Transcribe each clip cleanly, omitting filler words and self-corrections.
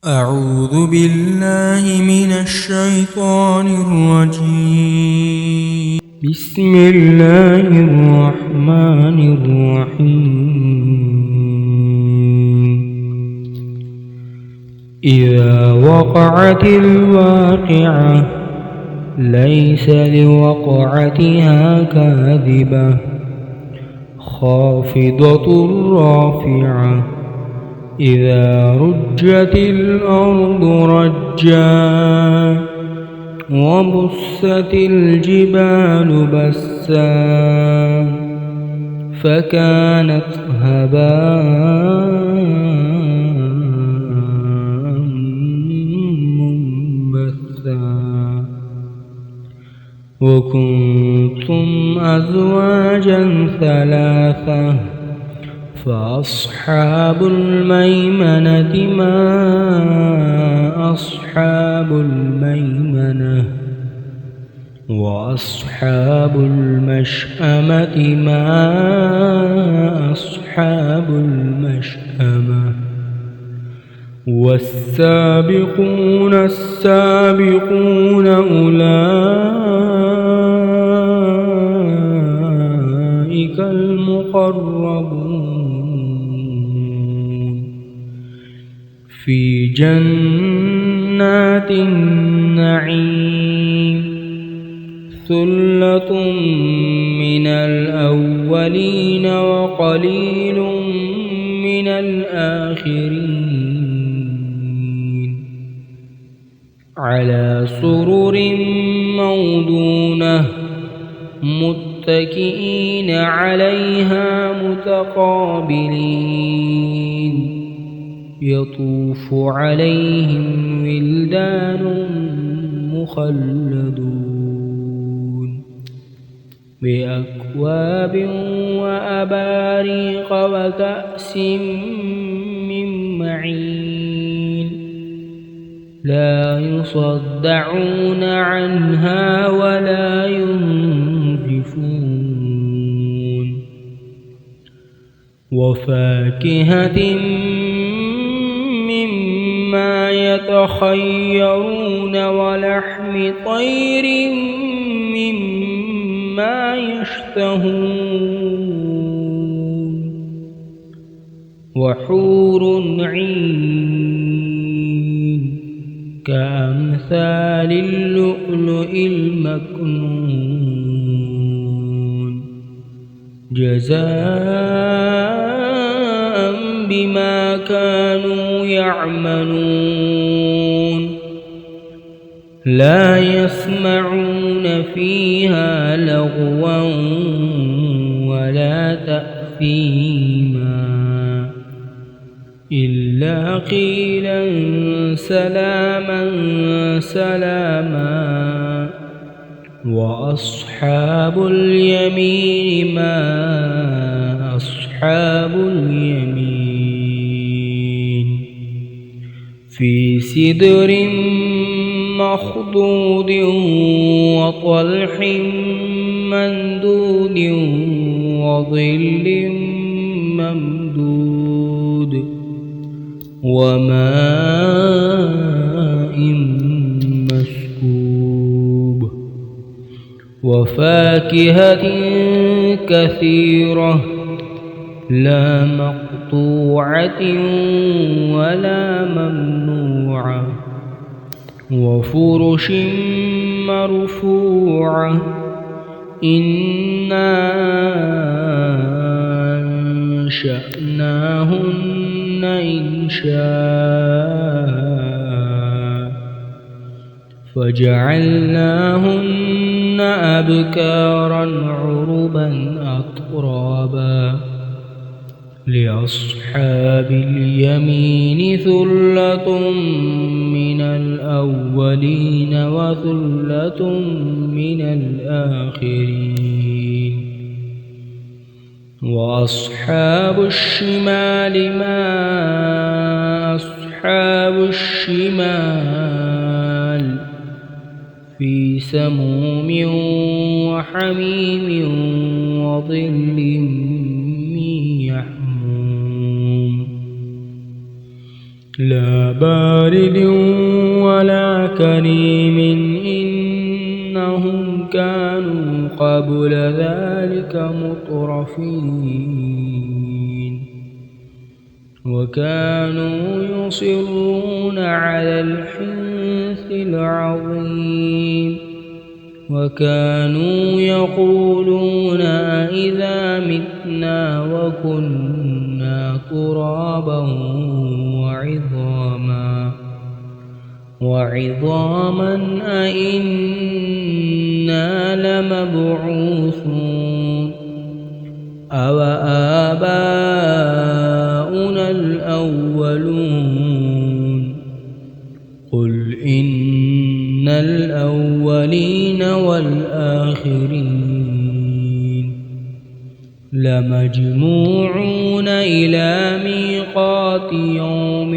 أعوذ بالله من الشيطان الرجيم. بسم الله الرحمن الرحيم. إذا وقعت الواقعة ليس لوقعتها كاذبة خافضة رافعة إذا رجت الأرض رجا وبست الجبال بسا فكانت هباء منبثا وكنتم أزواجا ثلاثة فأصحاب الميمنة ما أصحاب الميمنة وأصحاب المشأمة ما أصحاب المشأمة والسابقون السابقون أولئك المقربون في جنات النعيم ثلة من الأولين وقليل من الآخرين على سرر موضونة متكئين عليها متقابلين يطوف عليهم ولدان مخلدون بأكواب وأباريق وكأس من معين لا يصدعون عنها ولا ينزفون وفاكهة مما يتخيرون ولحم طير مما يشتهون وحور عين كأمثال اللؤلؤ المكنون جزاء بما كانوا يعملون لا يسمعون فيها لغوا ولا تأثيما إلا قيلا سلاما سلاما وأصحاب اليمين ما أصحاب اليمين في سدر مخضود وطلح مندود وظل ممدود وماء مسكوب وفاكهة كثيرة لا مقطوعة ولا ممنوعة وفرش مرفوعة إنا أنشأناهن إنشاء فجعلناهن أبكارا عربا أترابا لأصحاب اليمين ثلة من الأولين وثلة من الآخرين وأصحاب الشمال ما أصحاب الشمال في سموم وحميم وظل من يحموم لا بارد ولا كريم إنهم كانوا قبل ذلك مترفين وكانوا يصرون على الحنث العظيم وكانوا يقولون أإذا متنا وكنا ترابا وعظاما أإنا لمبعوثون أو آباؤنا الأولون قل إن الأولين والآخرين لمجموعون إلى ميقات يوم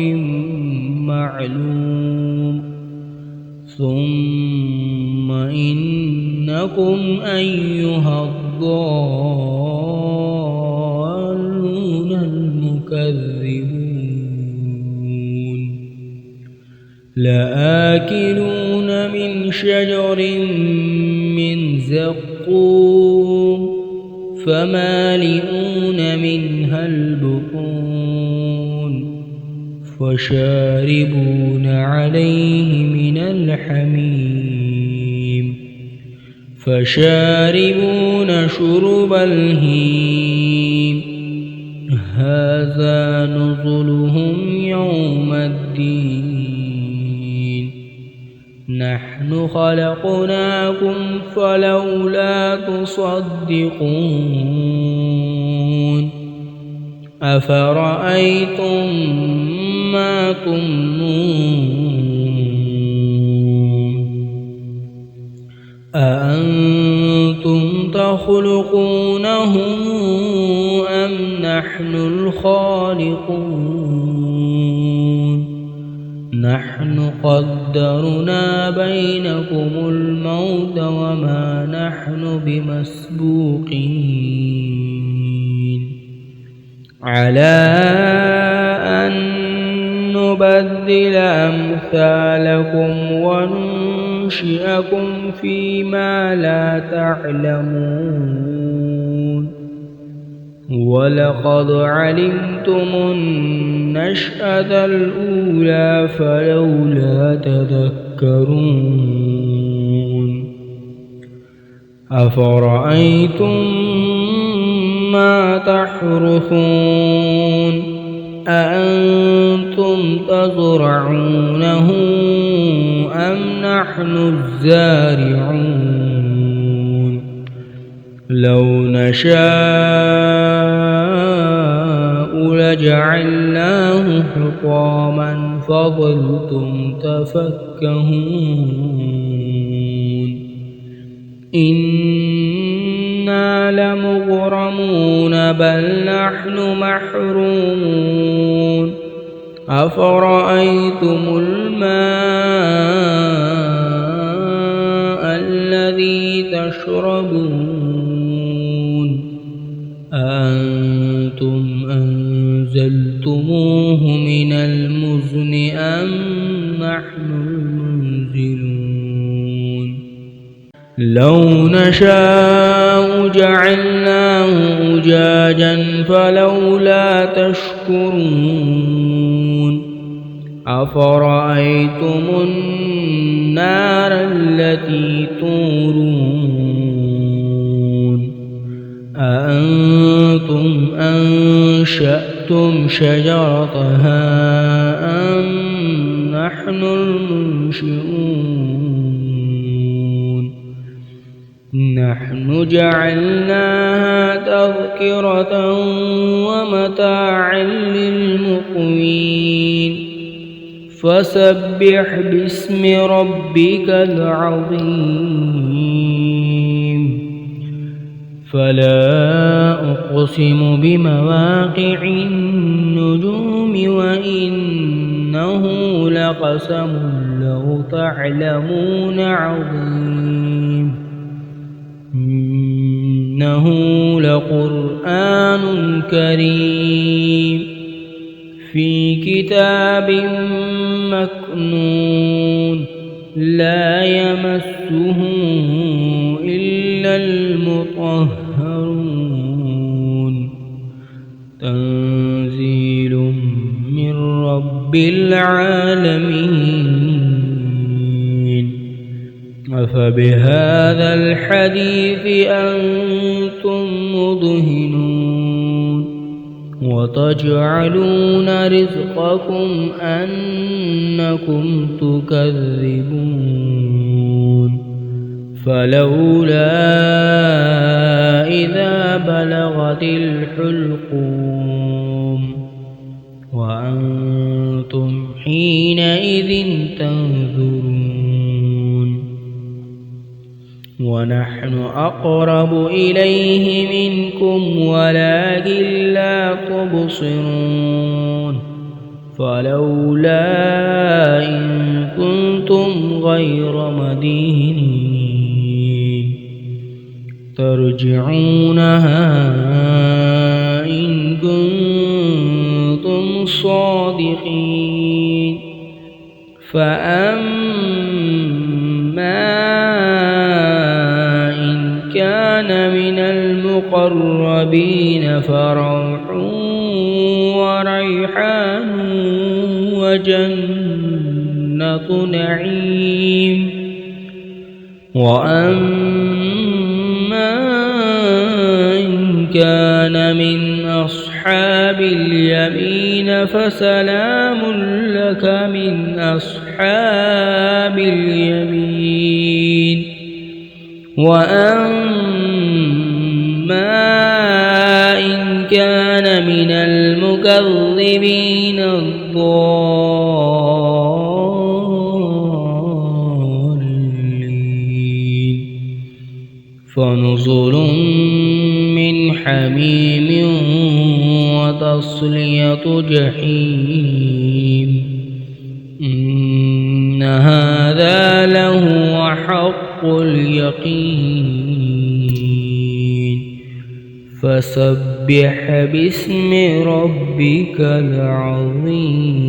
معلوم ثم إنكم أيها الضالون المكذبون لآكلون من شجر من زقوم فمالئون منها البطون فشاربون عليه من الحميم فشاربون شرب الهيم هذا نزلهم يوم الدين نحن خلقناكم فلولا تصدقون أفرأيتم ما تمنون أأنتم تخلقونه أم نحن الخالقون نحن قدرنا بينكم الموت وما نحن بمسبوقين على أن نبدل أمثالكم وننشئكم فيما لا تعلمون ولقد علمتم النشأة الأولى فلولا تذكرون أفرأيتم ما تحرثون أأنتم تزرعونه أم نحن الزارعون لو نشاء لجعلناه حطاما فظلتم تفكهون إنا لمغرمون بل نحن محرومون أفرأيتم الماء الذي تشربون أأنتم أنزلتموه من المزن أم نحن المنزلون لو نشاء جعلناه أجاجا فلولا تشكرون أفرأيتم النار التي تورون أأنتم أنشأتم شجرتها أم نحن المنشئون نحن جعلناها تذكرة ومتاعا للمقوين فسبح باسم ربك العظيم فلا أقسم بمواقع النجوم وإنه لقسم لو تعلمون عظيم إنه لقرآن كريم في كتاب مكنون لا يمسه إلا المطهرون تنزيل من رب العالمين أفبهذا الحديث أنتم مدهنون وتجعلون رزقكم أنكم تكذبون فلولا إذا بلغت الحلقوم وأنتم حينئذ تنظرون ونحن أقرب إليه منكم ولكن لا تبصرون فلولا إن كنتم غير مدينين ترجعونها إن كنتم صادقين فأما إن كان من المقربين فروح وريحان وجنة نعيم وأما إن كان من أصحاب اليمين فسلام لك من أصحاب اليمين وأما إن كان من المكذبين الضالين فنزل من حميم وتصلية جحيم إن هذا لهو حق اليقين فسبح باسم ربك العظيم.